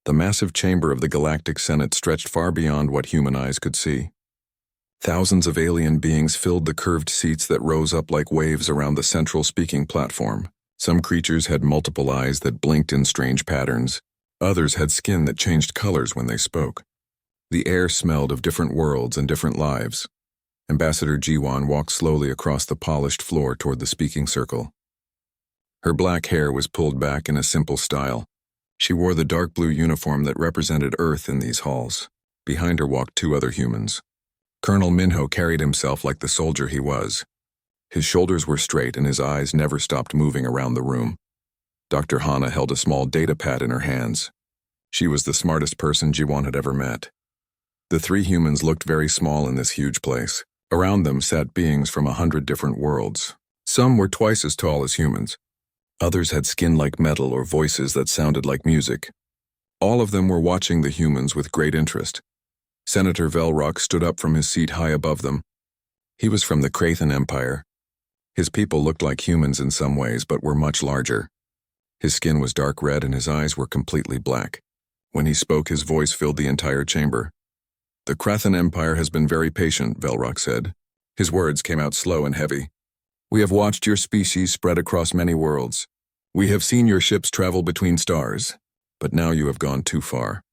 The massive chamber of the Galactic Senate stretched far beyond what human eyes could see. Thousands of alien beings filled the curved seats that rose up like waves around the central speaking platform. Some creatures had multiple eyes that blinked in strange patterns. Others had skin that changed colors when they spoke. The air smelled of different worlds and different lives. Ambassador Jiwan walked slowly across the polished floor toward the speaking circle. Her black hair was pulled back in a simple style. She wore the dark blue uniform that represented Earth in these halls. Behind her walked two other humans. Colonel Minho carried himself like the soldier he was. His shoulders were straight and his eyes never stopped moving around the room. Dr. Hana held a small data pad in her hands. She was the smartest person Jiwan had ever met. The three humans looked very small in this huge place. Around them sat beings from 100 different worlds. Some were twice as tall as humans. Others had skin like metal or voices that sounded like music. All of them were watching the humans with great interest. Senator Velrock stood up from his seat high above them. He was from the Krathen Empire. His people looked like humans in some ways, but were much larger. His skin was dark red and his eyes were completely black. When he spoke, his voice filled the entire chamber. "The Krathen Empire has been very patient," Velrock said. His words came out slow and heavy. "We have watched your species spread across many worlds. We have seen your ships travel between stars, but now you have gone too far."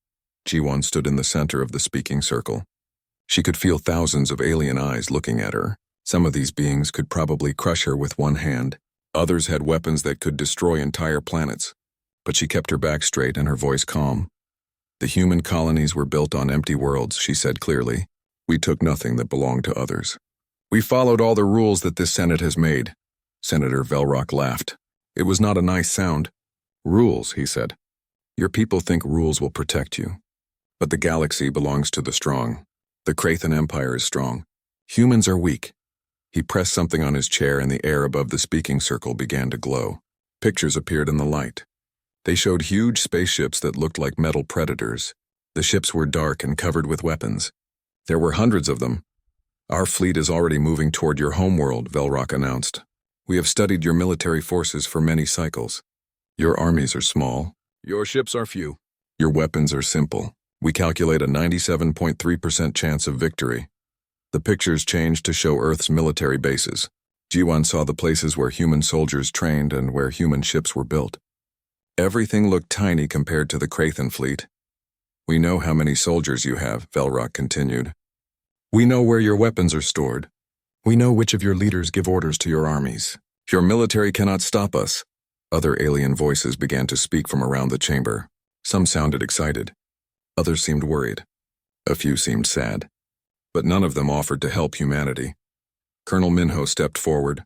Jiwan stood in the center of the speaking circle. She could feel thousands of alien eyes looking at her. Some of these beings could probably crush her with one hand. Others had weapons that could destroy entire planets. But she kept her back straight and her voice calm. "The human colonies were built on empty worlds," she said clearly. "We took nothing that belonged to others. We followed all the rules that this Senate has made." Senator Velrock laughed. It was not a nice sound. "Rules," he said. "Your people think rules will protect you. But the galaxy belongs to the strong. The Krathen Empire is strong. Humans are weak." He pressed something on his chair and the air above the speaking circle began to glow. Pictures appeared in the light. They showed huge spaceships that looked like metal predators. The ships were dark and covered with weapons. There were hundreds of them. "Our fleet is already moving toward your homeworld," Velrock announced. "We have studied your military forces for many cycles. Your armies are small. Your ships are few. Your weapons are simple. We calculate a 97.3% chance of victory." The pictures changed to show Earth's military bases. Jiwan saw the places where human soldiers trained and where human ships were built. Everything looked tiny compared to the Krathen fleet. "We know how many soldiers you have," Velrock continued. "We know where your weapons are stored. We know which of your leaders give orders to your armies. Your military cannot stop us." Other alien voices began to speak from around the chamber. Some sounded excited. Others seemed worried. A few seemed sad. But none of them offered to help humanity. Colonel Minho stepped forward.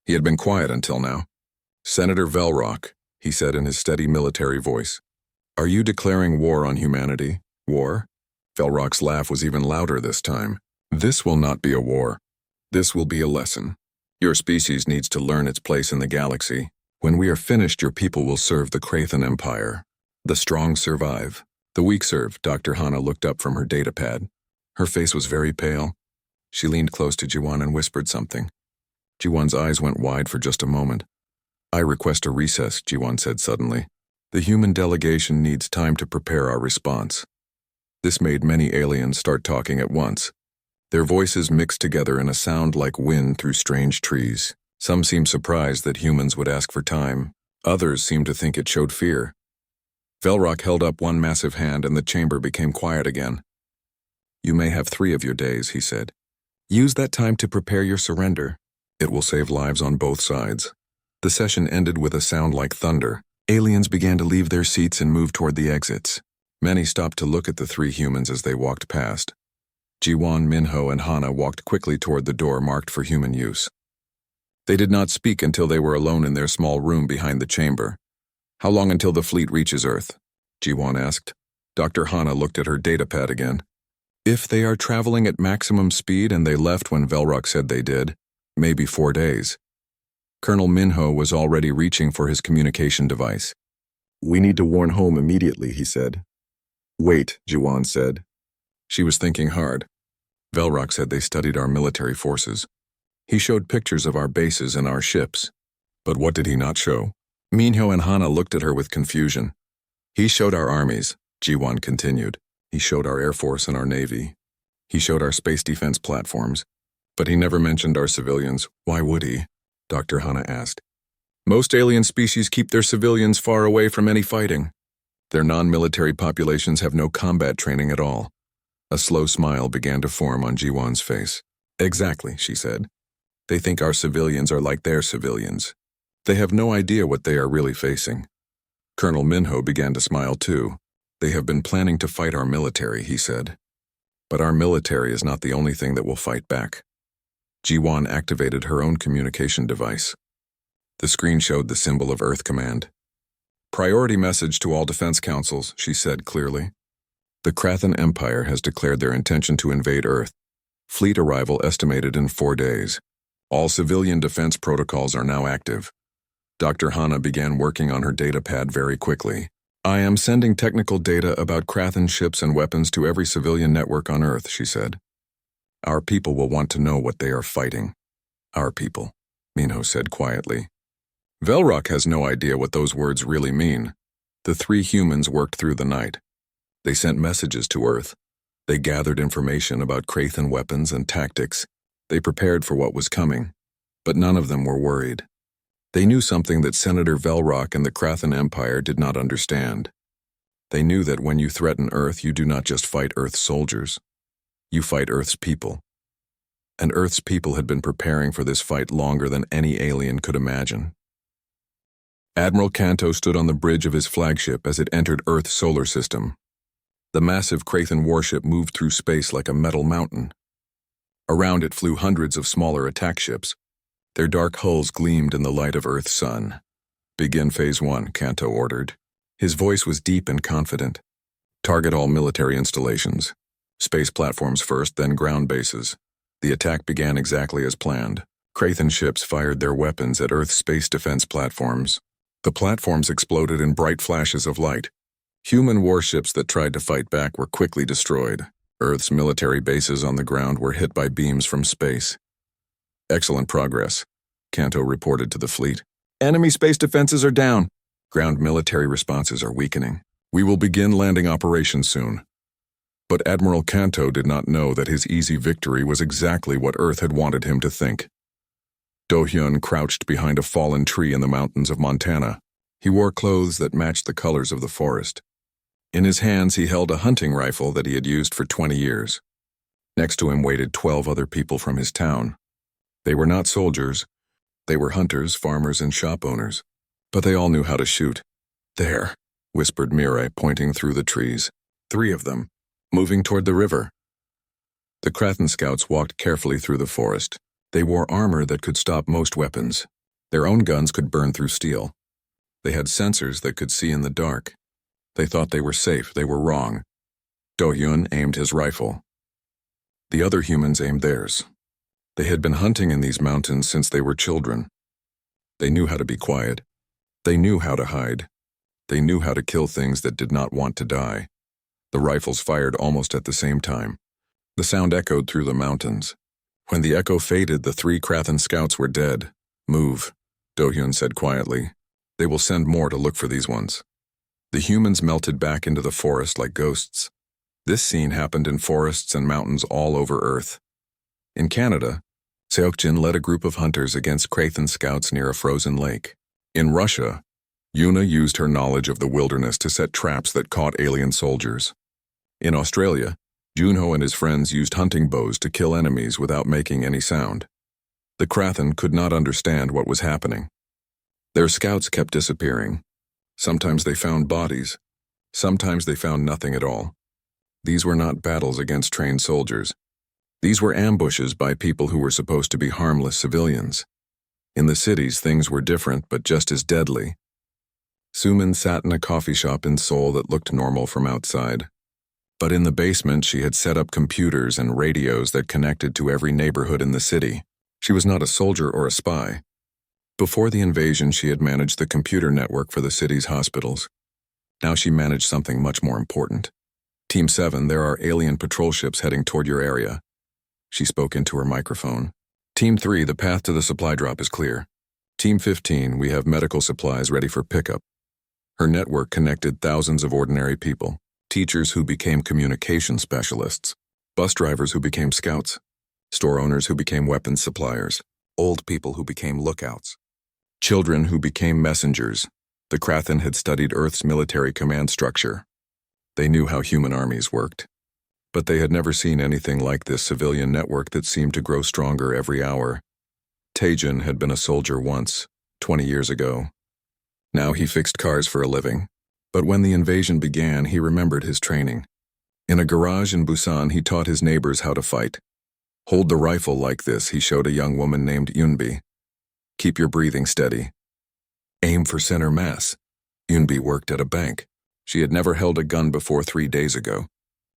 He had been quiet until now. "Senator Velrock," he said in his steady military voice, "are you declaring war on humanity? War?" Velrock's laugh was even louder this time. "This will not be a war. This will be a lesson. Your species needs to learn its place in the galaxy. When we are finished, your people will serve the Krathen Empire. The strong survive. The weak serve." Dr. Hana looked up from her data pad. Her face was very pale. She leaned close to Jiwan and whispered something. Jiwan's eyes went wide for just a moment. "I request a recess," Jiwan said suddenly. "The human delegation needs time to prepare our response." This made many aliens start talking at once. Their voices mixed together in a sound like wind through strange trees. Some seemed surprised that humans would ask for time. Others seemed to think it showed fear. Velrock held up one massive hand and the chamber became quiet again. "You may have 3 of your days," he said. "Use that time to prepare your surrender. It will save lives on both sides." The session ended with a sound like thunder. Aliens began to leave their seats and move toward the exits. Many stopped to look at the 3 humans as they walked past. Jiwan, Minho, and Hana walked quickly toward the door marked for human use. They did not speak until they were alone in their small room behind the chamber. "How long until the fleet reaches Earth?" Jiwan asked. Dr. Hana looked at her data pad again. "If they are traveling at maximum speed and they left when Velrock said they did, maybe 4 days." Colonel Minho was already reaching for his communication device. "We need to warn home immediately," he said. "Wait," Jiwan said. She was thinking hard. Velrock said they studied our military forces. He showed pictures of our bases and our ships. But what did he not show? Minho and Hana looked at her with confusion. "He showed our armies," Ji-won continued. He showed our Air Force and our Navy. He showed our space defense platforms. But he never mentioned our civilians. Why would he? Dr. Hana asked. Most alien species keep their civilians far away from any fighting. Their non-military populations have no combat training at all. A slow smile began to form on Ji-won's face. Exactly, she said. They think our civilians are like their civilians. They have no idea what they are really facing. Colonel Minho began to smile too. They have been planning to fight our military, he said. But our military is not the only thing that will fight back. Ji-won activated her own communication device. The screen showed the symbol of Earth Command. Priority message to all defense councils, she said clearly. The Krathan Empire has declared their intention to invade Earth. Fleet arrival estimated in 4 days. All civilian defense protocols are now active. Dr. Hana began working on her data pad very quickly. I am sending technical data about Krathan ships and weapons to every civilian network on Earth, she said. Our people will want to know what they are fighting. Our people, Minho said quietly. Velrock has no idea what those words really mean. The 3 humans worked through the night. They sent messages to Earth. They gathered information about Krathan weapons and tactics. They prepared for what was coming. But none of them were worried. They knew something that Senator Velrock and the Krathan Empire did not understand. They knew that when you threaten Earth, you do not just fight Earth's soldiers. You fight Earth's people. And Earth's people had been preparing for this fight longer than any alien could imagine. Admiral Kanto stood on the bridge of his flagship as it entered Earth's solar system. The massive Krathan warship moved through space like a metal mountain. Around it flew hundreds of smaller attack ships. Their dark hulls gleamed in the light of Earth's sun. Begin Phase 1, Kanto ordered. His voice was deep and confident. Target all military installations. Space platforms first, then ground bases. The attack began exactly as planned. Krathan ships fired their weapons at Earth's space defense platforms. The platforms exploded in bright flashes of light. Human warships that tried to fight back were quickly destroyed. Earth's military bases on the ground were hit by beams from space. Excellent progress, Kanto reported to the fleet. Enemy space defenses are down. Ground military responses are weakening. We will begin landing operations soon. But Admiral Kanto did not know that his easy victory was exactly what Earth had wanted him to think. Do-hyun crouched behind a fallen tree in the mountains of Montana. He wore clothes that matched the colors of the forest. In his hands he held a hunting rifle that he had used for 20 years. Next to him waited 12 other people from his town. They were not soldiers. They were hunters, farmers, and shop owners. But they all knew how to shoot. There, whispered Mirai, pointing through the trees. 3 of them, moving toward the river. The Krathan scouts walked carefully through the forest. They wore armor that could stop most weapons. Their own guns could burn through steel. They had sensors that could see in the dark. They thought they were safe. They were wrong. Do-hyun aimed his rifle. The other humans aimed theirs. They had been hunting in these mountains since they were children. They knew how to be quiet. They knew how to hide. They knew how to kill things that did not want to die. The rifles fired almost at the same time. The sound echoed through the mountains. When the echo faded, the 3 Krathan scouts were dead. Move, Do-hyun said quietly. They will send more to look for these ones. The humans melted back into the forest like ghosts. This scene happened in forests and mountains all over Earth. In Canada, Seokjin led a group of hunters against Krathan scouts near a frozen lake. In Russia, Yuna used her knowledge of the wilderness to set traps that caught alien soldiers. In Australia, Junho and his friends used hunting bows to kill enemies without making any sound. The Krathan could not understand what was happening. Their scouts kept disappearing. Sometimes they found bodies. Sometimes they found nothing at all. These were not battles against trained soldiers. These were ambushes by people who were supposed to be harmless civilians. In the cities, things were different, but just as deadly. Sumin sat in a coffee shop in Seoul that looked normal from outside. But in the basement, she had set up computers and radios that connected to every neighborhood in the city. She was not a soldier or a spy. Before the invasion, she had managed the computer network for the city's hospitals. Now she managed something much more important. Team 7, there are alien patrol ships heading toward your area. She spoke into her microphone. Team 3, the path to the supply drop is clear. Team 15, we have medical supplies ready for pickup. Her network connected thousands of ordinary people. teachers who became communication specialists, bus drivers who became scouts, store owners who became weapons suppliers, old people who became lookouts, children who became messengers. The Krathen had studied Earth's military command structure. They knew how human armies worked. But they had never seen anything like this civilian network that seemed to grow stronger every hour. Tejan had been a soldier once, 20 years ago. Now he fixed cars for a living. But when the invasion began, he remembered his training. In a garage in Busan, he taught his neighbors how to fight. Hold the rifle like this, he showed a young woman named Yunbi. Keep your breathing steady. Aim for center mass. Yunbi worked at a bank. She had never held a gun before 3 days ago.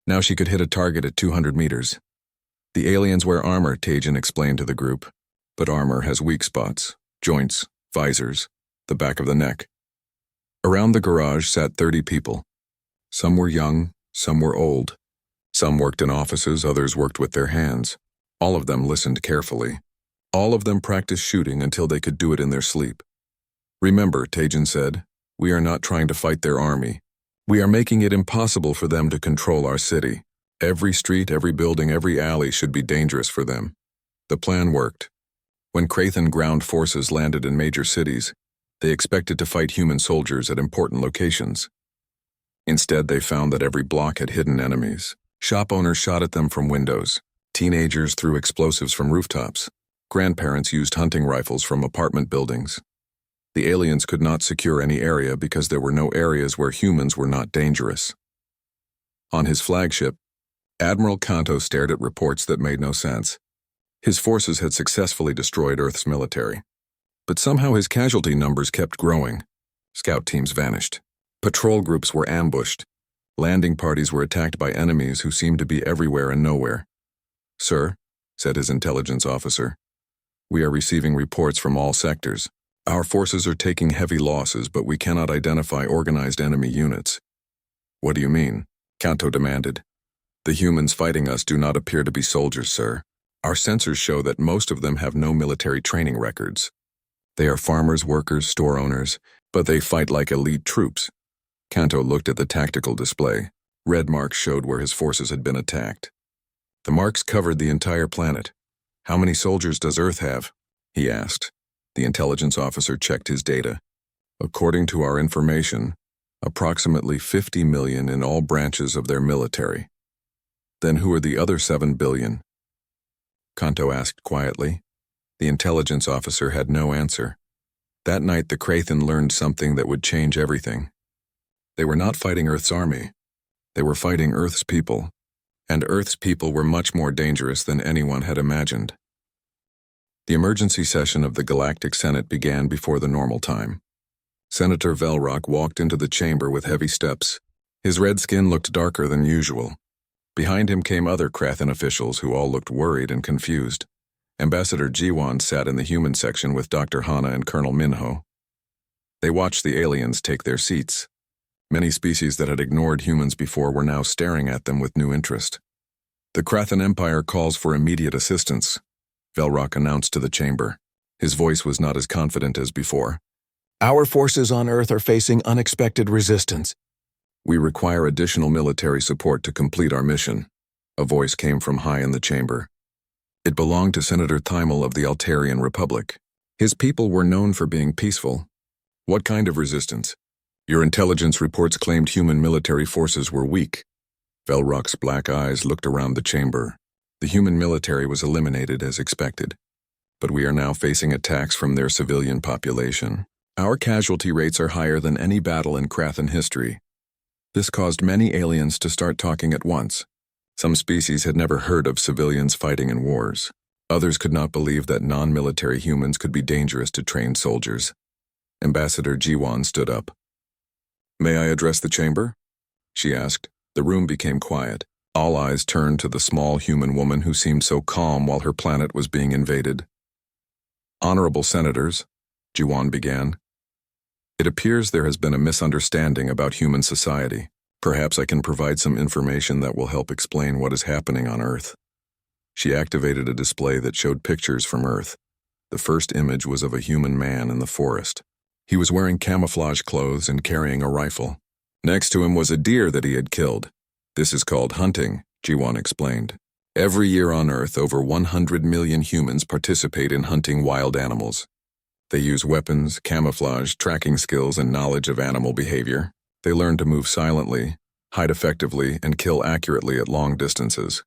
Now she could hit a target at 200 meters. The aliens wear armor, Tejan explained to the group. But armor has weak spots, joints, visors, the back of the neck. Around the garage sat 30 people. Some were young, some were old. Some worked in offices, others worked with their hands. All of them listened carefully. All of them practiced shooting until they could do it in their sleep. Remember, Tejan said, we are not trying to fight their army. We are making it impossible for them to control our city. Every street, every building, every alley should be dangerous for them. The plan worked. When Krathen ground forces landed in major cities, they expected to fight human soldiers at important locations. Instead, they found that every block had hidden enemies. Shop owners shot at them from windows. Teenagers threw explosives from rooftops. Grandparents used hunting rifles from apartment buildings. The aliens could not secure any area because there were no areas where humans were not dangerous. On his flagship, Admiral Kanto stared at reports that made no sense. His forces had successfully destroyed Earth's military. But somehow his casualty numbers kept growing. Scout teams vanished. Patrol groups were ambushed. Landing parties were attacked by enemies who seemed to be everywhere and nowhere. Sir, said his intelligence officer, we are receiving reports from all sectors. Our forces are taking heavy losses, but we cannot identify organized enemy units. What do you mean? Kanto demanded. The humans fighting us do not appear to be soldiers, sir. Our sensors show that most of them have no military training records. They are farmers, workers, store owners, but they fight like elite troops. Kanto looked at the tactical display. Red marks showed where his forces had been attacked. The marks covered the entire planet. How many soldiers does Earth have? He asked. The intelligence officer checked his data. According to our information, approximately 50 million in all branches of their military. Then who are the other 7 billion? Kanto asked quietly. The intelligence officer had no answer. That night, the Krathen learned something that would change everything. They were not fighting Earth's army. They were fighting Earth's people. And Earth's people were much more dangerous than anyone had imagined. The emergency session of the Galactic Senate began before the normal time. Senator Velrock walked into the chamber with heavy steps. His red skin looked darker than usual. Behind him came other Krathen officials who all looked worried and confused. Ambassador Jiwon sat in the human section with Dr. Hana and Colonel Minho. They watched the aliens take their seats. Many species that had ignored humans before were now staring at them with new interest. The Krathen Empire calls for immediate assistance, Velrock announced to the chamber. His voice was not as confident as before. Our forces on Earth are facing unexpected resistance. We require additional military support to complete our mission. A voice came from high in the chamber. It belonged to Senator Thymel of the Altarian Republic. His people were known for being peaceful. What kind of resistance? Your intelligence reports claimed human military forces were weak. Velrock's black eyes looked around the chamber. The human military was eliminated as expected. But we are now facing attacks from their civilian population. Our casualty rates are higher than any battle in Krathen history. This caused many aliens to start talking at once. Some species had never heard of civilians fighting in wars. Others could not believe that non-military humans could be dangerous to trained soldiers. Ambassador Jiwon stood up. May I address the chamber? She asked. The room became quiet. All eyes turned to the small human woman who seemed so calm while her planet was being invaded. Honorable Senators, Jiwon began. It appears there has been a misunderstanding about human society. Perhaps I can provide some information that will help explain what is happening on Earth. She activated a display that showed pictures from Earth. The first image was of a human man in the forest. He was wearing camouflage clothes and carrying a rifle. Next to him was a deer that he had killed. This is called hunting, Jiwon explained. Every year on Earth, over 100 million humans participate in hunting wild animals. They use weapons, camouflage, tracking skills, and knowledge of animal behavior. They learn to move silently, hide effectively, and kill accurately at long distances.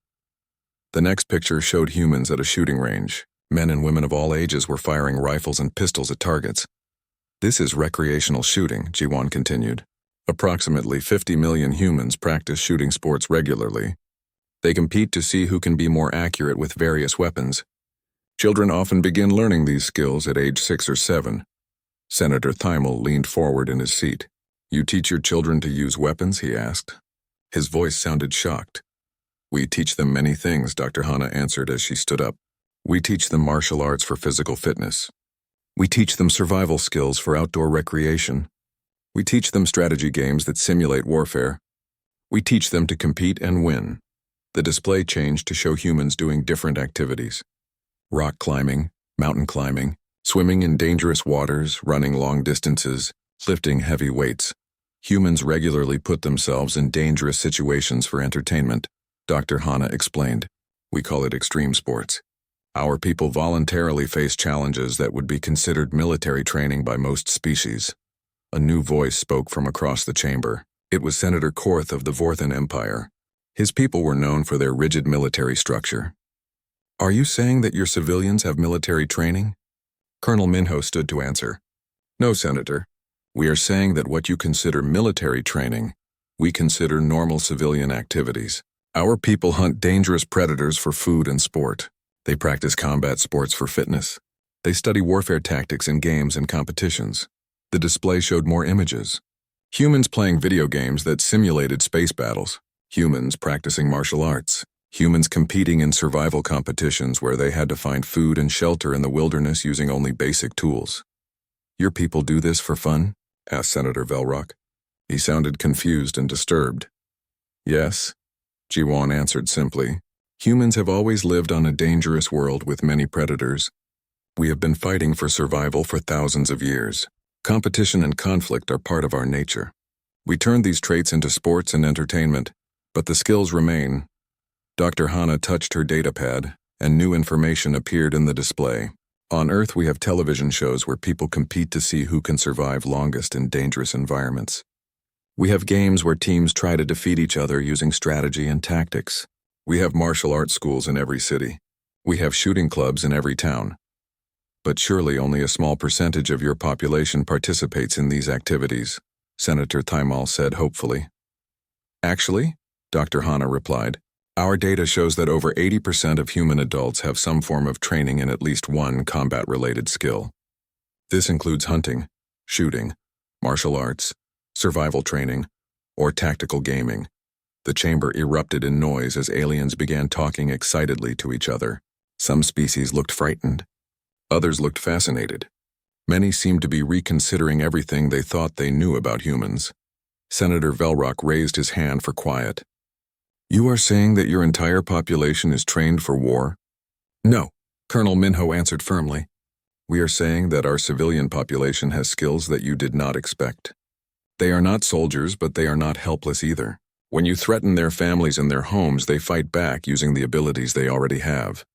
The next picture showed humans at a shooting range. Men and women of all ages were firing rifles and pistols at targets. This is recreational shooting, Jiwon continued. Approximately 50 million humans practice shooting sports regularly. They compete to see who can be more accurate with various weapons. Children often begin learning these skills at age 6 or 7. Senator Thymel leaned forward in his seat. You teach your children to use weapons, he asked. His voice sounded shocked. We teach them many things, Dr. Hana answered as she stood up. We teach them martial arts for physical fitness. We teach them survival skills for outdoor recreation. We teach them strategy games that simulate warfare. We teach them to compete and win. The display changed to show humans doing different activities. Rock climbing, mountain climbing, swimming in dangerous waters, running long distances, lifting heavy weights. Humans regularly put themselves in dangerous situations for entertainment, Dr. Hana explained. We call it extreme sports. Our people voluntarily face challenges that would be considered military training by most species. A new voice spoke from across the chamber. It was Senator Korth of the Vorthan Empire. His people were known for their rigid military structure. Are you saying that your civilians have military training? Colonel Minho stood to answer. No, Senator. We are saying that what you consider military training, we consider normal civilian activities. Our people hunt dangerous predators for food and sport. They practice combat sports for fitness. They study warfare tactics in games and competitions. The display showed more images. Humans playing video games that simulated space battles. Humans practicing martial arts. Humans competing in survival competitions where they had to find food and shelter in the wilderness using only basic tools. Your people do this for fun? Asked Senator Velrock. He sounded confused and disturbed. Yes, Jiwon answered simply. Humans have always lived on a dangerous world with many predators. We have been fighting for survival for thousands of years. Competition and conflict are part of our nature. We turned these traits into sports and entertainment, but the skills remain. Dr. Hana touched her datapad, and new information appeared in the display. On Earth, we have television shows where people compete to see who can survive longest in dangerous environments. We have games where teams try to defeat each other using strategy and tactics. We have martial arts schools in every city. We have shooting clubs in every town. But surely only a small percentage of your population participates in these activities, Senator Thymel said hopefully. Actually, Dr. Hana replied, our data shows that over 80% of human adults have some form of training in at least one combat-related skill. This includes hunting, shooting, martial arts, survival training, or tactical gaming. The chamber erupted in noise as aliens began talking excitedly to each other. Some species looked frightened. Others looked fascinated. Many seemed to be reconsidering everything they thought they knew about humans. Senator Velrock raised his hand for quiet. You are saying that your entire population is trained for war? No, Colonel Minho answered firmly. We are saying that our civilian population has skills that you did not expect. They are not soldiers, but they are not helpless either. When you threaten their families and their homes, they fight back using the abilities they already have.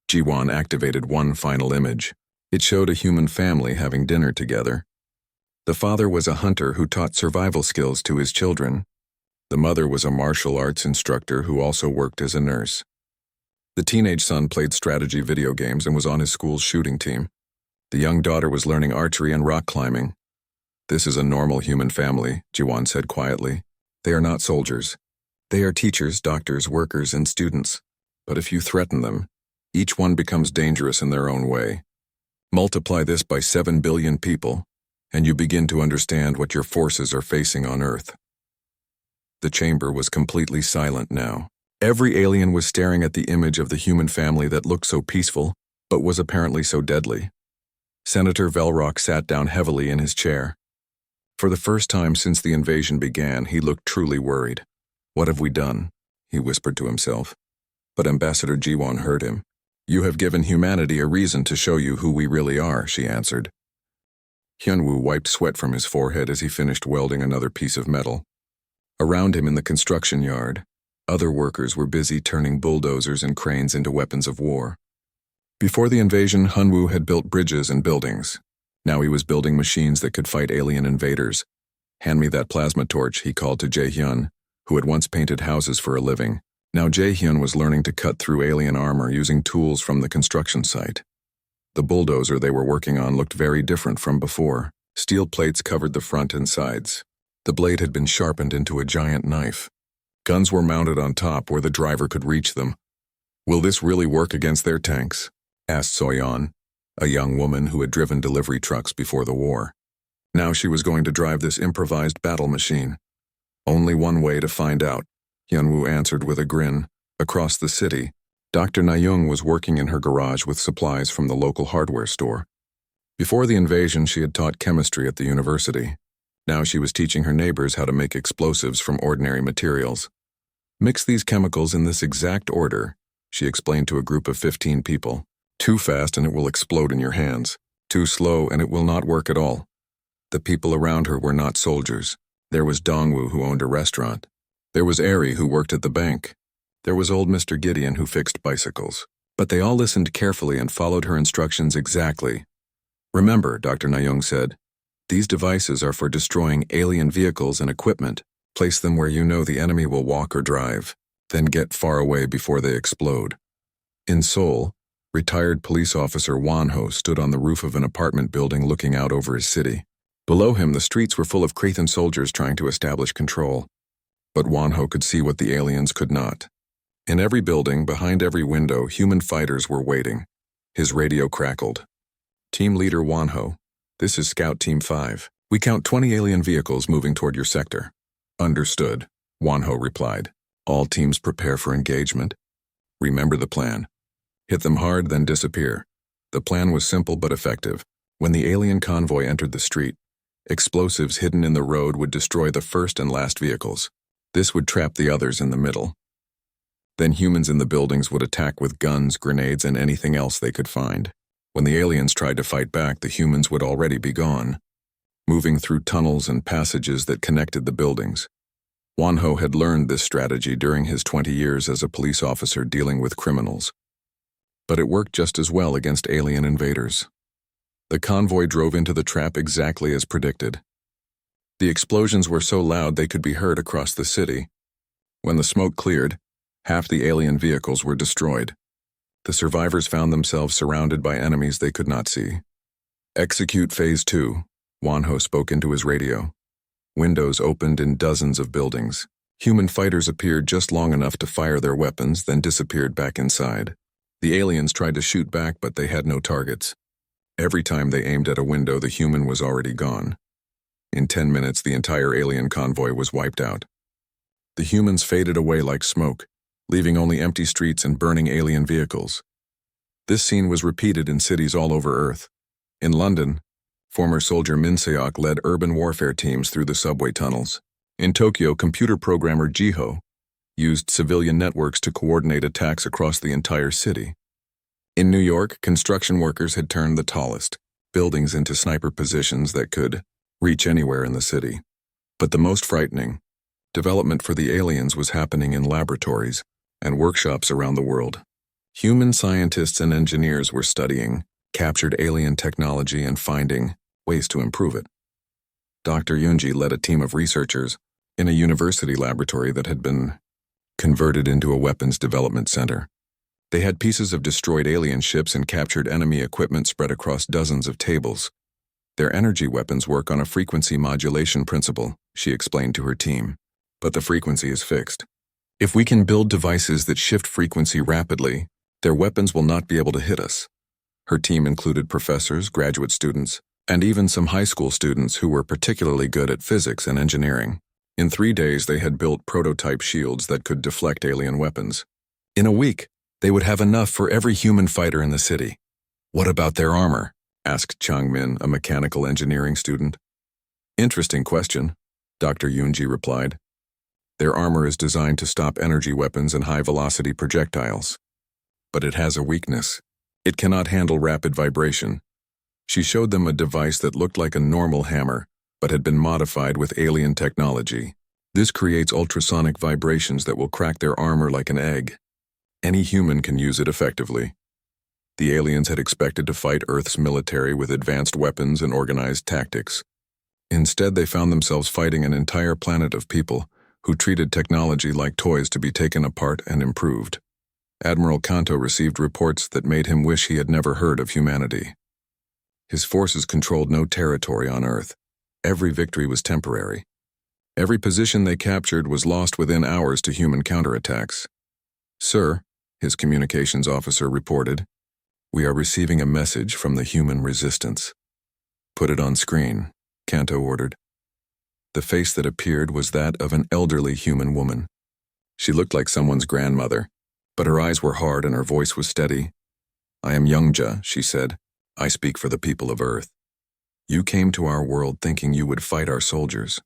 Jiwon activated one final image. It showed a human family having dinner together. The father was a hunter who taught survival skills to his children. The mother was a martial arts instructor who also worked as a nurse. The teenage son played strategy video games and was on his school's shooting team. The young daughter was learning archery and rock climbing. This is a normal human family, Jiwon said quietly. They are not soldiers. They are teachers, doctors, workers, and students. But if you threaten them, each one becomes dangerous in their own way. Multiply this by 7 billion people, and you begin to understand what your forces are facing on Earth. The chamber was completely silent now. Every alien was staring at the image of the human family that looked so peaceful, but was apparently so deadly. Senator Velrock sat down heavily in his chair. For the first time since the invasion began, he looked truly worried. What have we done? He whispered to himself. But Ambassador Jiwon heard him. You have given humanity a reason to show you who we really are, she answered. Hyunwoo wiped sweat from his forehead as he finished welding another piece of metal. Around him in the construction yard, other workers were busy turning bulldozers and cranes into weapons of war. Before the invasion, Hunwoo had built bridges and buildings. Now he was building machines that could fight alien invaders. "Hand me that plasma torch," he called to Jae-hyun, who had once painted houses for a living. Now Jae-hyun was learning to cut through alien armor using tools from the construction site. The bulldozer they were working on looked very different from before. Steel plates covered the front and sides. The blade had been sharpened into a giant knife. Guns were mounted on top where the driver could reach them. "Will this really work against their tanks?" asked Soyeon, a young woman who had driven delivery trucks before the war. Now she was going to drive this improvised battle machine. "Only one way to find out," Hyunwoo answered with a grin. Across the city, Dr. Nayoung was working in her garage with supplies from the local hardware store. Before the invasion, she had taught chemistry at the university. Now she was teaching her neighbors how to make explosives from ordinary materials. "Mix these chemicals in this exact order," she explained to a group of 15 people. "Too fast and it will explode in your hands. Too slow and it will not work at all." The people around her were not soldiers. There was Dongwoo, who owned a restaurant. There was Eri, who worked at the bank. There was old Mr. Gideon, who fixed bicycles. But they all listened carefully and followed her instructions exactly. "Remember," Dr. Nayoung said, "these devices are for destroying alien vehicles and equipment. Place them where you know the enemy will walk or drive, then get far away before they explode." In Seoul, retired police officer Won-ho stood on the roof of an apartment building looking out over his city. Below him, the streets were full of Krathan soldiers trying to establish control. But Won-ho could see what the aliens could not. In every building, behind every window, human fighters were waiting. His radio crackled. "Team leader Won-ho, this is Scout Team 5. We count 20 alien vehicles moving toward your sector." "Understood," Won-ho replied. "All teams prepare for engagement. Remember the plan. Hit them hard, then disappear." The plan was simple but effective. When the alien convoy entered the street, explosives hidden in the road would destroy the first and last vehicles. This would trap the others in the middle. Then humans in the buildings would attack with guns, grenades, and anything else they could find. When the aliens tried to fight back, the humans would already be gone, moving through tunnels and passages that connected the buildings. Won-ho had learned this strategy during his 20 years as a police officer dealing with criminals. But it worked just as well against alien invaders. The convoy drove into the trap exactly as predicted. The explosions were so loud they could be heard across the city. When the smoke cleared, half the alien vehicles were destroyed. The survivors found themselves surrounded by enemies they could not see. "Execute Phase 2, Won-ho spoke into his radio. Windows opened in dozens of buildings. Human fighters appeared just long enough to fire their weapons, then disappeared back inside. The aliens tried to shoot back, but they had no targets. Every time they aimed at a window, the human was already gone. In 10 minutes, the entire alien convoy was wiped out. The humans faded away like smoke, leaving only empty streets and burning alien vehicles. This scene was repeated in cities all over Earth. In London, former soldier Min Seok led urban warfare teams through the subway tunnels. In Tokyo, computer programmer Jiho used civilian networks to coordinate attacks across the entire city. In New York, construction workers had turned the tallest buildings into sniper positions that could reach anywhere in the city. But the most frightening development for the aliens was happening in laboratories and workshops around the world. Human scientists and engineers were studying captured alien technology and finding ways to improve it. Dr. Yoonji led a team of researchers in a university laboratory that had been converted into a weapons development center. They had pieces of destroyed alien ships and captured enemy equipment spread across dozens of tables. Their energy weapons work on a frequency modulation principle, she explained to her team. But the frequency is fixed. If we can build devices that shift frequency rapidly, their weapons will not be able to hit us. Her team included professors, graduate students, and even some high school students who were particularly good at physics and engineering. In 3 days, they had built prototype shields that could deflect alien weapons. In a week, they would have enough for every human fighter in the city. "What about their armor?" asked Chang-min, a mechanical engineering student. "Interesting question," Dr. Yoonji replied. "Their armor is designed to stop energy weapons and high-velocity projectiles. But it has a weakness. It cannot handle rapid vibration." She showed them a device that looked like a normal hammer, but had been modified with alien technology. This creates ultrasonic vibrations that will crack their armor like an egg. Any human can use it effectively. The aliens had expected to fight Earth's military with advanced weapons and organized tactics. Instead, they found themselves fighting an entire planet of people who treated technology like toys to be taken apart and improved. Admiral Kanto received reports that made him wish he had never heard of humanity. His forces controlled no territory on Earth. Every victory was temporary. Every position they captured was lost within hours to human counterattacks. "Sir," his communications officer reported, "we are receiving a message from the human resistance." "Put it on screen," Kanto ordered. The face that appeared was that of an elderly human woman. She looked like someone's grandmother, but her eyes were hard and her voice was steady. "I am Youngja," she said. "I speak for the people of Earth. You came to our world thinking you would fight our soldiers.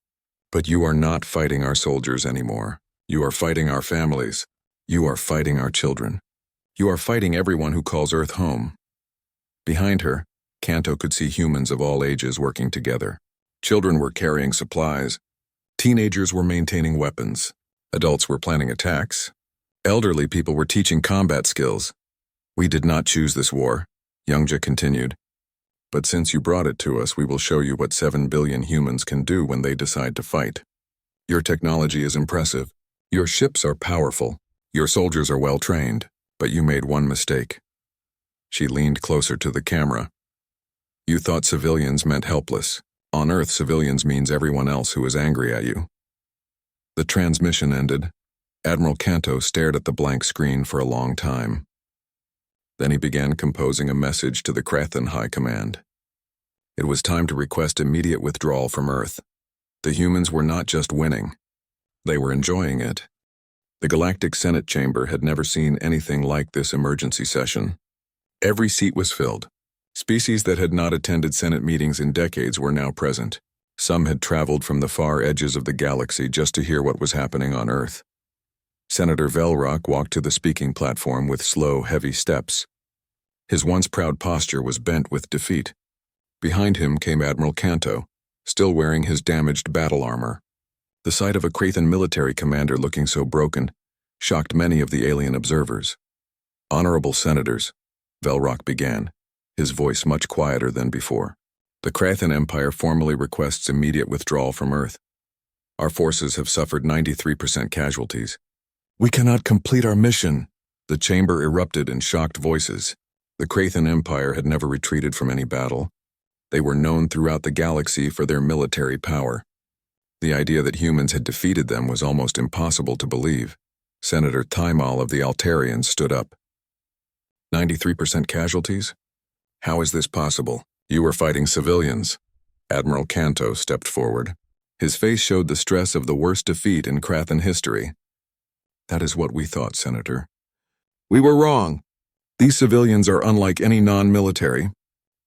But you are not fighting our soldiers anymore. You are fighting our families. You are fighting our children. You are fighting everyone who calls Earth home." Behind her, Kanto could see humans of all ages working together. Children were carrying supplies. Teenagers were maintaining weapons. Adults were planning attacks. Elderly people were teaching combat skills. "We did not choose this war," Youngja continued. "But since you brought it to us, we will show you what 7 billion humans can do when they decide to fight. Your technology is impressive. Your ships are powerful. Your soldiers are well trained. But you made one mistake." She leaned closer to the camera. "You thought civilians meant helpless. On Earth, civilians means everyone else who is angry at you." The transmission ended. Admiral Kanto stared at the blank screen for a long time. Then he began composing a message to the Krathan High Command. It was time to request immediate withdrawal from Earth. The humans were not just winning. They were enjoying it. The Galactic Senate chamber had never seen anything like this emergency session. Every seat was filled. Species that had not attended Senate meetings in decades were now present. Some had traveled from the far edges of the galaxy just to hear what was happening on Earth. Senator Velrock walked to the speaking platform with slow, heavy steps. His once proud posture was bent with defeat. Behind him came Admiral Kanto, still wearing his damaged battle armor. The sight of a Krathan military commander looking so broken shocked many of the alien observers. "Honorable Senators," Velrock began, his voice much quieter than before. "The Krathan Empire formally requests immediate withdrawal from Earth. Our forces have suffered 93% casualties. We cannot complete our mission." The chamber erupted in shocked voices. The Krathan Empire had never retreated from any battle. They were known throughout the galaxy for their military power. The idea that humans had defeated them was almost impossible to believe. Senator Taimal of the Altarians stood up. 93% casualties? How is this possible? You were fighting civilians." Admiral Kanto stepped forward. His face showed the stress of the worst defeat in Krathan history. "That is what we thought, Senator. We were wrong. These civilians are unlike any non-military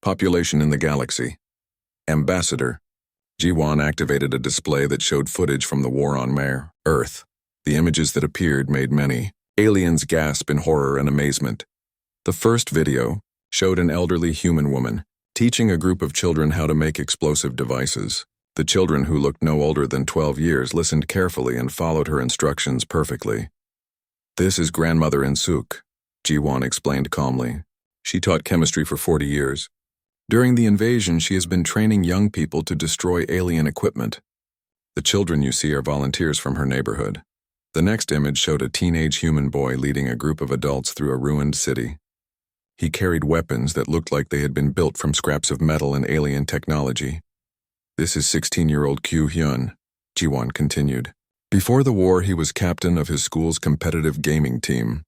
population in the galaxy." Ambassador Jiwan activated a display that showed footage from the war on Earth. The images that appeared made many aliens gasp in horror and amazement. The first video showed an elderly human woman teaching a group of children how to make explosive devices. The children, who looked no older than 12 years, listened carefully and followed her instructions perfectly. "This is Grandmother Insuk," Jiwan explained calmly. "She taught chemistry for 40 years. During the invasion, she has been training young people to destroy alien equipment. The children you see are volunteers from her neighborhood." The next image showed a teenage human boy leading a group of adults through a ruined city. He carried weapons that looked like they had been built from scraps of metal and alien technology. "This is 16-year-old Kyu Hyun," Jiwan continued. "Before the war, he was captain of his school's competitive gaming team.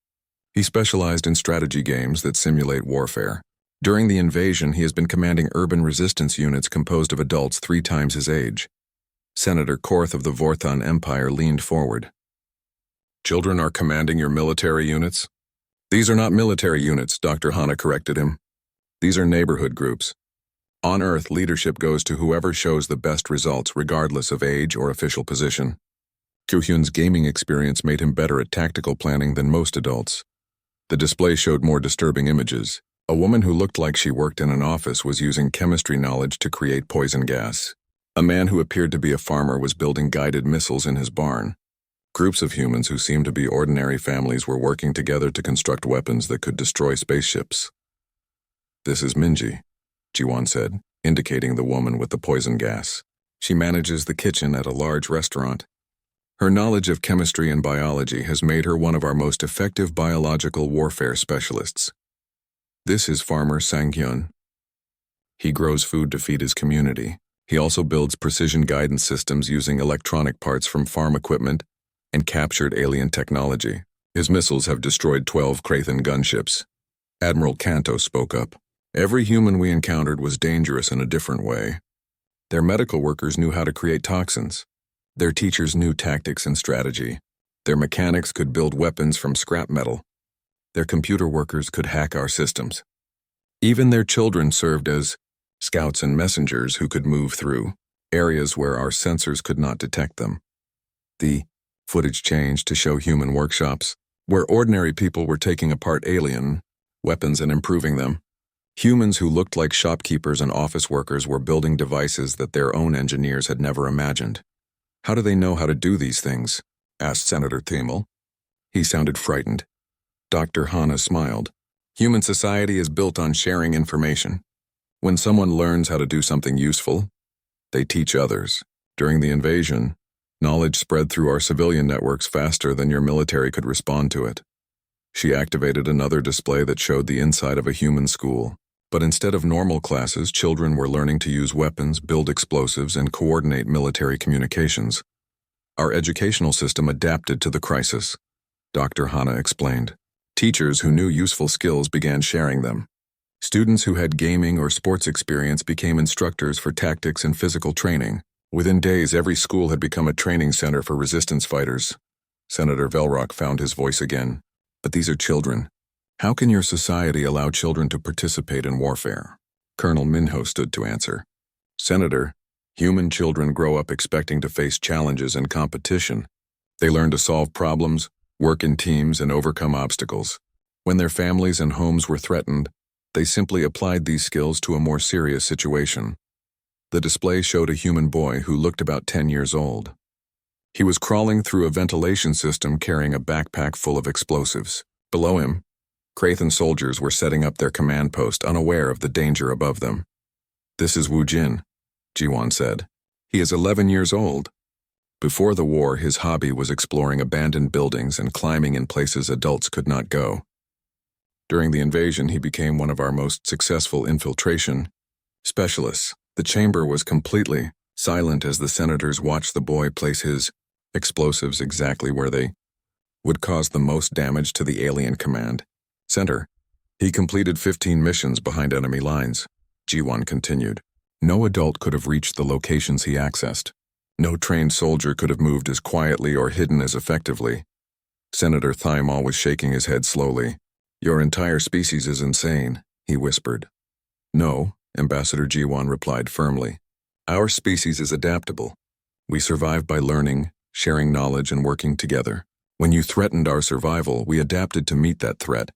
He specialized in strategy games that simulate warfare. During the invasion, he has been commanding urban resistance units composed of adults 3 times his age." Senator Korth of the Vorthon Empire leaned forward. "Children are commanding your military units?" "These are not military units," Dr. Hana corrected him. "These are neighborhood groups. On Earth, leadership goes to whoever shows the best results, regardless of age or official position." Kyu-hyun's gaming experience made him better at tactical planning than most adults. The display showed more disturbing images. A woman who looked like she worked in an office was using chemistry knowledge to create poison gas. A man who appeared to be a farmer was building guided missiles in his barn. Groups of humans who seemed to be ordinary families were working together to construct weapons that could destroy spaceships. "This is Minji," Jiwon said, indicating the woman with the poison gas. "She manages the kitchen at a large restaurant. Her knowledge of chemistry and biology has made her one of our most effective biological warfare specialists. This is Farmer Sang-hyun. He grows food to feed his community. He also builds precision guidance systems using electronic parts from farm equipment and captured alien technology. His missiles have destroyed 12 Krathan gunships." Admiral Kanto spoke up. "Every human we encountered was dangerous in a different way. Their medical workers knew how to create toxins. Their teachers knew tactics and strategy. Their mechanics could build weapons from scrap metal. Their computer workers could hack our systems. Even their children served as scouts and messengers who could move through areas where our sensors could not detect them." The footage changed to show human workshops, where ordinary people were taking apart alien weapons and improving them. Humans who looked like shopkeepers and office workers were building devices that their own engineers had never imagined. "How do they know how to do these things?" asked Senator Thiemel. He sounded frightened. Dr. Hana smiled. "Human society is built on sharing information. When someone learns how to do something useful, they teach others. During the invasion, knowledge spread through our civilian networks faster than your military could respond to it." She activated another display that showed the inside of a human school. But instead of normal classes, children were learning to use weapons, build explosives, and coordinate military communications. "Our educational system adapted to the crisis," Dr. Hana explained. "Teachers who knew useful skills began sharing them. Students who had gaming or sports experience became instructors for tactics and physical training. Within days, every school had become a training center for resistance fighters." Senator Velrock found his voice again. "But these are children. How can your society allow children to participate in warfare?" Colonel Minho stood to answer. "Senator, human children grow up expecting to face challenges and competition. They learn to solve problems, work in teams, and overcome obstacles. When their families and homes were threatened, they simply applied these skills to a more serious situation." The display showed a human boy who looked about 10 years old. He was crawling through a ventilation system carrying a backpack full of explosives. Below him, Krathan soldiers were setting up their command post, unaware of the danger above them. "This is Wu Jin," Jiwon said. "He is 11 years old. Before the war, his hobby was exploring abandoned buildings and climbing in places adults could not go. During the invasion, he became one of our most successful infiltration specialists." The chamber was completely silent as the senators watched the boy place his explosives exactly where they would cause the most damage to the alien command center. "He completed 15 missions behind enemy lines," Jiwon continued. "No adult could have reached the locations he accessed. No trained soldier could have moved as quietly or hidden as effectively." Senator Thiemel was shaking his head slowly. "Your entire species is insane," he whispered. "No," Ambassador Jiwon replied firmly. "Our species is adaptable. We survive by learning, sharing knowledge, and working together. When you threatened our survival, we adapted to meet that threat."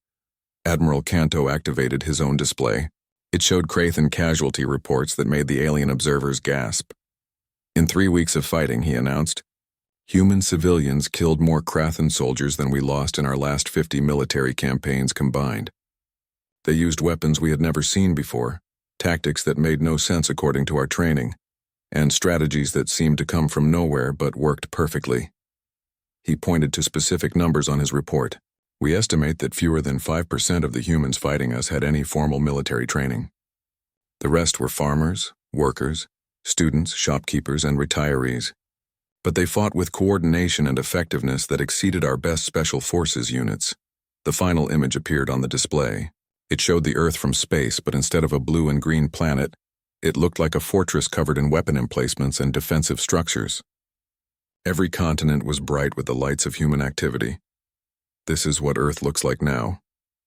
Admiral Kanto activated his own display. It showed Krathan casualty reports that made the alien observers gasp. "In 3 weeks of fighting," he announced, "human civilians killed more Krathan soldiers than we lost in our last 50 military campaigns combined. They used weapons we had never seen before, tactics that made no sense according to our training, and strategies that seemed to come from nowhere but worked perfectly." He pointed to specific numbers on his report. "We estimate that fewer than 5% of the humans fighting us had any formal military training. The rest were farmers, workers, students, shopkeepers, and retirees. But they fought with coordination and effectiveness that exceeded our best special forces units." The final image appeared on the display. It showed the Earth from space, but instead of a blue and green planet, it looked like a fortress covered in weapon emplacements and defensive structures. Every continent was bright with the lights of human activity. "This is what Earth looks like now,"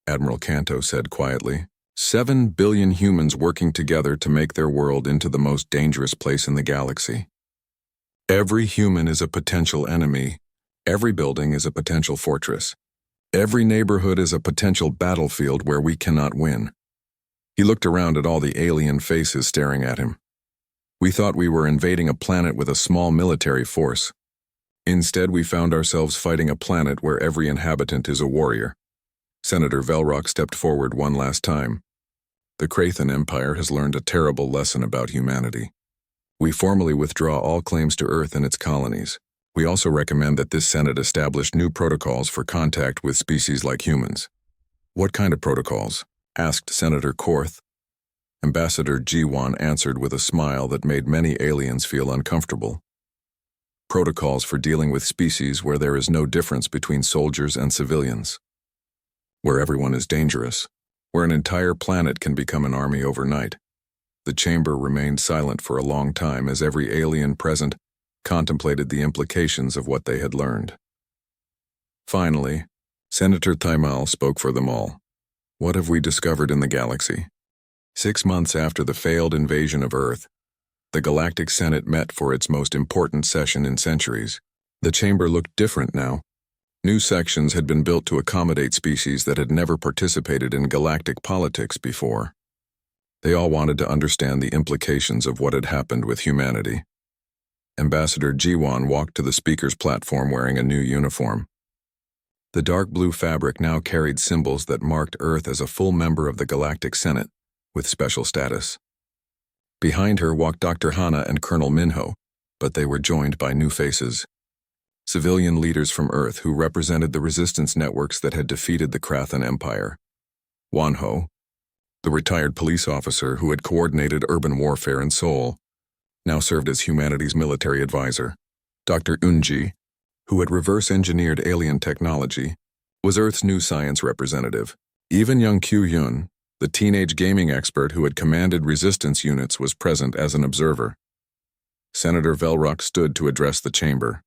Admiral Kanto said quietly. 7 billion humans working together to make their world into the most dangerous place in the galaxy. Every human is a potential enemy. Every building is a potential fortress. Every neighborhood is a potential battlefield where we cannot win." He looked around at all the alien faces staring at him. We thought we were invading a planet with a small military force. Instead, we found ourselves fighting a planet where every inhabitant is a warrior. Senator Velrock stepped forward one last time. The Krathan Empire has learned a terrible lesson about humanity. We formally withdraw all claims to Earth and its colonies. We also recommend that this Senate establish new protocols for contact with species like humans. What kind of protocols? Asked Senator Korth. Ambassador Jiwan answered with a smile that made many aliens feel uncomfortable. Protocols for dealing with species where there is no difference between soldiers and civilians. Where everyone is dangerous. Where an entire planet can become an army overnight. The chamber remained silent for a long time as every alien present contemplated the implications of what they had learned. Finally, Senator Taimal spoke for them all. What have we discovered in the galaxy? 6 months after the failed invasion of Earth, the Galactic Senate met for its most important session in centuries. The chamber looked different now. New sections had been built to accommodate species that had never participated in galactic politics before. They all wanted to understand the implications of what had happened with humanity. Ambassador Jiwan walked to the speaker's platform wearing a new uniform. The dark blue fabric now carried symbols that marked Earth as a full member of the Galactic Senate, with special status. Behind her walked Dr. Hana and Colonel Minho, but they were joined by new faces. Civilian leaders from Earth who represented the resistance networks that had defeated the Krathan Empire. Wanho, the retired police officer who had coordinated urban warfare in Seoul, now served as humanity's military advisor. Dr. Unji, who had reverse-engineered alien technology, was Earth's new science representative. Even young Kyu-Yun, the teenage gaming expert who had commanded resistance units, was present as an observer. Senator Velrock stood to address the chamber.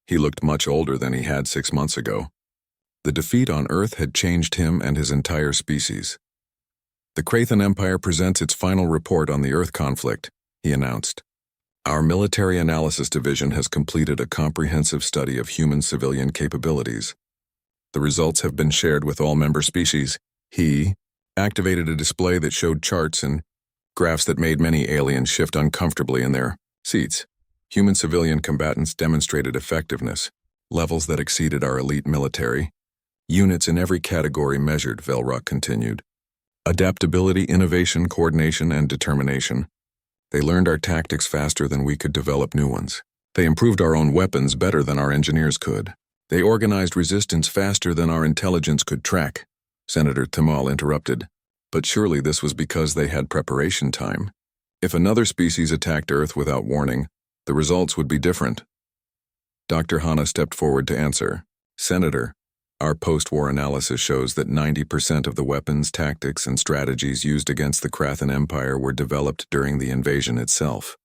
He looked much older than he had 6 months ago. The defeat on Earth had changed him and his entire species. The Krathan Empire presents its final report on the Earth conflict, he announced. Our Military Analysis Division has completed a comprehensive study of human civilian capabilities. The results have been shared with all member species. He activated a display that showed charts and graphs that made many aliens shift uncomfortably in their seats. Human civilian combatants demonstrated effectiveness, levels that exceeded our elite military. Units in every category measured, Velrock continued. Adaptability, innovation, coordination, and determination. They learned our tactics faster than we could develop new ones. They improved our own weapons better than our engineers could. They organized resistance faster than our intelligence could track. Senator Tamal interrupted. But surely this was because they had preparation time. If another species attacked Earth without warning, the results would be different. Dr. Hana stepped forward to answer. Senator, our post-war analysis shows that 90% of the weapons, tactics, and strategies used against the Krathan Empire were developed during the invasion itself.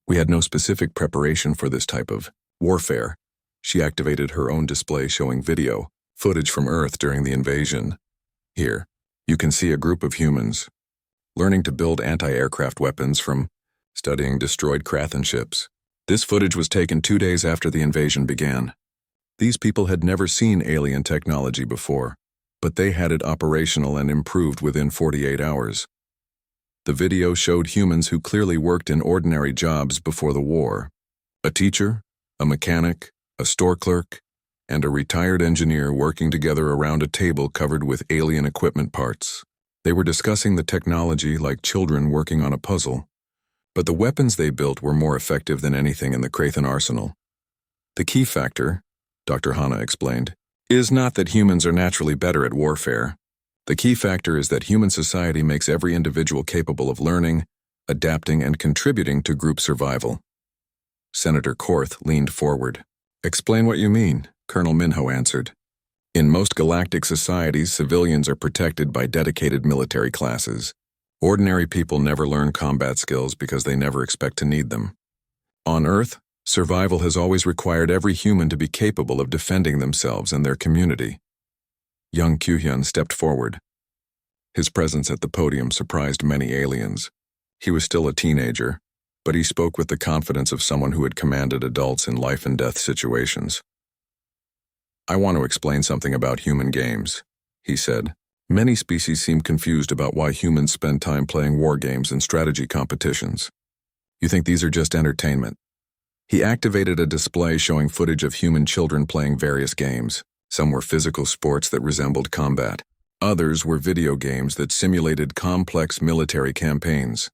We had no specific preparation for this type of warfare. She activated her own display showing video, footage from Earth during the invasion. Here, you can see a group of humans learning to build anti-aircraft weapons from studying destroyed Krathan ships. This footage was taken 2 days after the invasion began. These people had never seen alien technology before, but they had it operational and improved within 48 hours. The video showed humans who clearly worked in ordinary jobs before the war. A teacher, a mechanic, a store clerk, and a retired engineer working together around a table covered with alien equipment parts. They were discussing the technology like children working on a puzzle. But the weapons they built were more effective than anything in the Krathan arsenal. The key factor, Dr. Hana explained, is not that humans are naturally better at warfare. The key factor is that human society makes every individual capable of learning, adapting, and contributing to group survival. Senator Korth leaned forward. Explain what you mean, Colonel Minho answered. In most galactic societies, civilians are protected by dedicated military classes. Ordinary people never learn combat skills because they never expect to need them. On Earth, survival has always required every human to be capable of defending themselves and their community. Young Kyu-Hyun stepped forward. His presence at the podium surprised many aliens. He was still a teenager, but he spoke with the confidence of someone who had commanded adults in life-and-death situations. I want to explain something about human games, he said. Many species seem confused about why humans spend time playing war games and strategy competitions. You think these are just entertainment? He activated a display showing footage of human children playing various games. Some were physical sports that resembled combat. Others were video games that simulated complex military campaigns.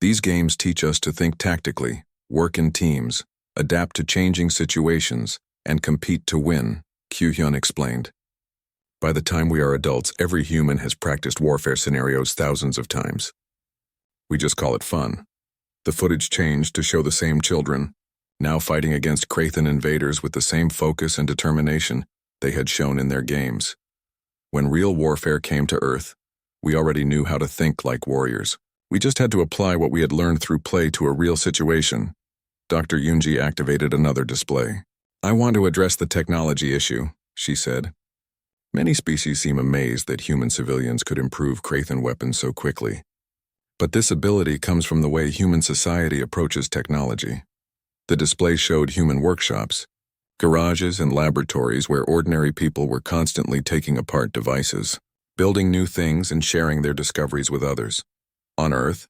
These games teach us to think tactically, work in teams, adapt to changing situations, and compete to win, Kyu-hyun explained. By the time we are adults, every human has practiced warfare scenarios thousands of times. We just call it fun. The footage changed to show the same children, now fighting against Krathan invaders with the same focus and determination they had shown in their games. When real warfare came to Earth, we already knew how to think like warriors. We just had to apply what we had learned through play to a real situation. Dr. Yoonji activated another display. I want to address the technology issue, she said. Many species seem amazed that human civilians could improve Krathan weapons so quickly. But this ability comes from the way human society approaches technology. The display showed human workshops, garages and laboratories where ordinary people were constantly taking apart devices, building new things and sharing their discoveries with others. On Earth,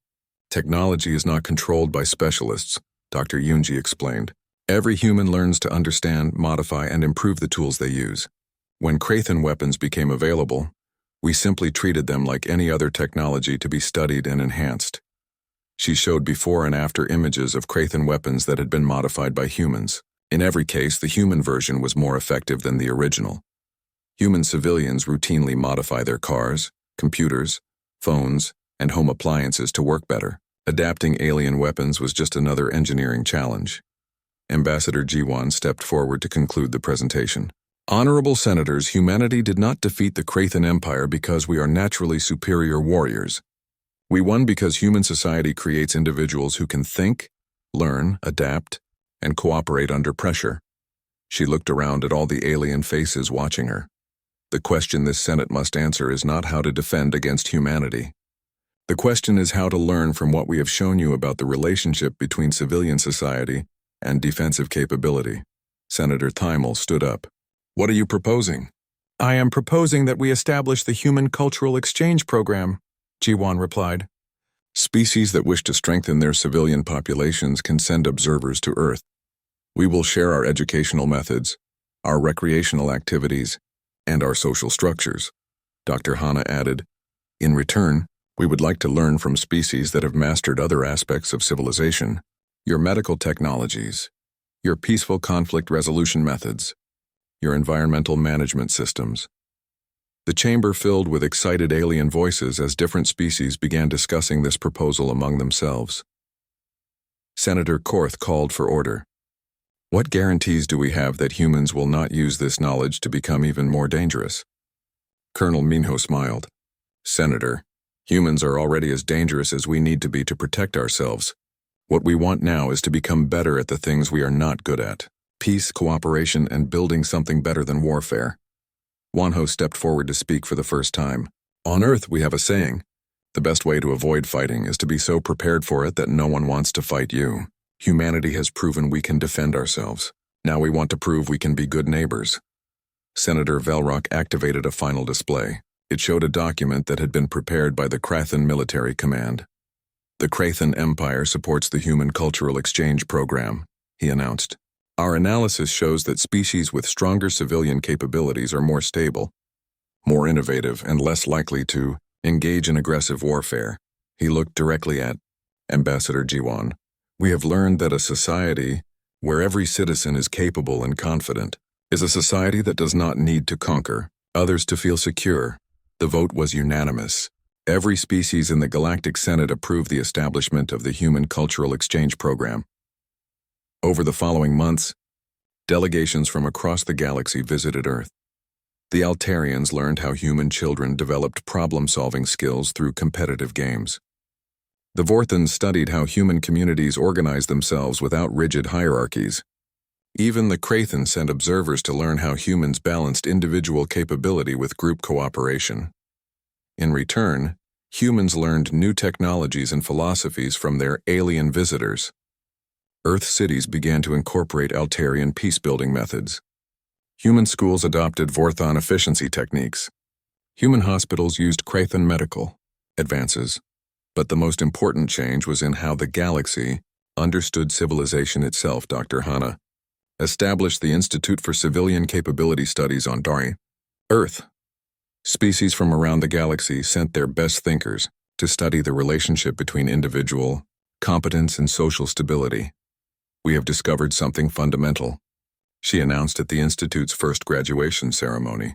technology is not controlled by specialists, Dr. Yoonji explained. Every human learns to understand, modify, and improve the tools they use. When Krathan weapons became available, we simply treated them like any other technology to be studied and enhanced. She showed before and after images of Krathan weapons that had been modified by humans. In every case, the human version was more effective than the original. Human civilians routinely modify their cars, computers, phones, and home appliances to work better. Adapting alien weapons was just another engineering challenge. Ambassador Ji-won stepped forward to conclude the presentation. Honorable Senators, humanity did not defeat the Krathan Empire because we are naturally superior warriors. We won because human society creates individuals who can think, learn, adapt, and cooperate under pressure. She looked around at all the alien faces watching her. The question this Senate must answer is not how to defend against humanity. The question is how to learn from what we have shown you about the relationship between civilian society and defensive capability. Senator Thymel stood up. What are you proposing? I am proposing that we establish the Human Cultural Exchange Program, Ji-won replied. Species that wish to strengthen their civilian populations can send observers to Earth. We will share our educational methods, our recreational activities, and our social structures, Dr. Hana added. In return, we would like to learn from species that have mastered other aspects of civilization, your medical technologies, your peaceful conflict resolution methods, your environmental management systems. The chamber filled with excited alien voices as different species began discussing this proposal among themselves. Senator Korth called for order. What guarantees do we have that humans will not use this knowledge to become even more dangerous? Colonel Minho smiled. Senator, humans are already as dangerous as we need to be to protect ourselves. What we want now is to become better at the things we are not good at. Peace, cooperation, and building something better than warfare. Wonho stepped forward to speak for the first time. On Earth, we have a saying. The best way to avoid fighting is to be so prepared for it that no one wants to fight you. Humanity has proven we can defend ourselves. Now we want to prove we can be good neighbors. Senator Velrock activated a final display. It showed a document that had been prepared by the Krathan Military Command. The Krathan Empire supports the Human Cultural Exchange Program, he announced. Our analysis shows that species with stronger civilian capabilities are more stable, more innovative, and less likely to engage in aggressive warfare. He looked directly at Ambassador Ji-won. We have learned that a society where every citizen is capable and confident is a society that does not need to conquer others to feel secure. The vote was unanimous. Every species in the Galactic Senate approved the establishment of the Human Cultural Exchange Program. Over the following months, delegations from across the galaxy visited Earth. The Altarians learned how human children developed problem-solving skills through competitive games. The Vorthans studied how human communities organize themselves without rigid hierarchies. Even the Krathan sent observers to learn how humans balanced individual capability with group cooperation. In return, humans learned new technologies and philosophies from their alien visitors. Earth cities began to incorporate Altarian peace-building methods. Human schools adopted Vorthon efficiency techniques. Human hospitals used Krathan medical advances. But the most important change was in how the galaxy understood civilization itself, Dr. Hanna, established the Institute for Civilian Capability Studies on Dari, Earth. Species from around the galaxy sent their best thinkers to study the relationship between individual competence and social stability. We have discovered something fundamental, she announced at the Institute's first graduation ceremony.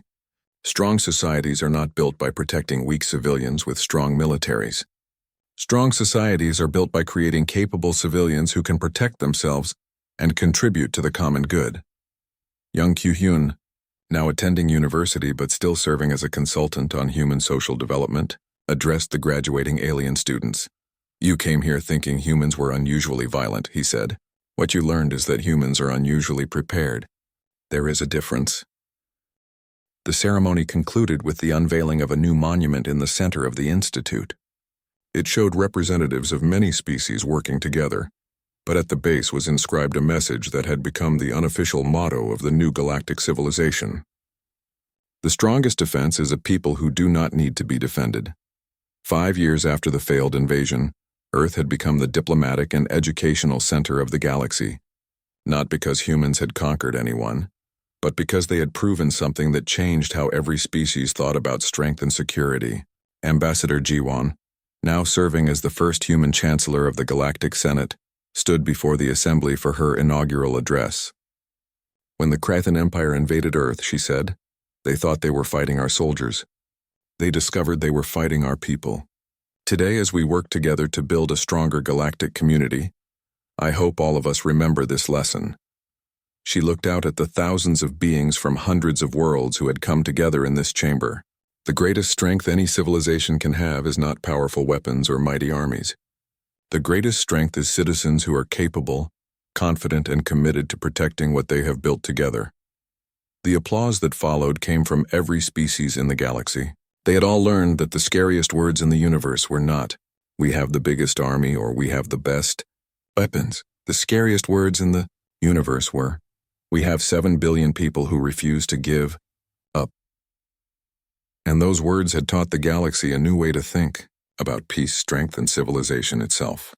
Strong societies are not built by protecting weak civilians with strong militaries. Strong societies are built by creating capable civilians who can protect themselves and contribute to the common good. Young Kyu-hyun, now attending university but still serving as a consultant on human social development, addressed the graduating alien students. You came here thinking humans were unusually violent, he said. What you learned is that humans are unusually prepared. There is a difference. The ceremony concluded with the unveiling of a new monument in the center of the institute. It showed representatives of many species working together, but at the base was inscribed a message that had become the unofficial motto of the new galactic civilization. The strongest defense is a people who do not need to be defended. 5 years after the failed invasion, Earth had become the diplomatic and educational center of the galaxy, not because humans had conquered anyone, but because they had proven something that changed how every species thought about strength and security. Ambassador Jiwon, now serving as the first human chancellor of the Galactic Senate, stood before the assembly for her inaugural address. When the Krathan Empire invaded Earth, she said, they thought they were fighting our soldiers. They discovered they were fighting our people. Today, as we work together to build a stronger galactic community, I hope all of us remember this lesson. She looked out at the thousands of beings from hundreds of worlds who had come together in this chamber. The greatest strength any civilization can have is not powerful weapons or mighty armies. The greatest strength is citizens who are capable, confident, and committed to protecting what they have built together. The applause that followed came from every species in the galaxy. They had all learned that the scariest words in the universe were not, "We have the biggest army" or "We have the best weapons." The scariest words in the universe were, "We have 7 billion people who refuse to give up." And those words had taught the galaxy a new way to think about peace, strength, and civilization itself.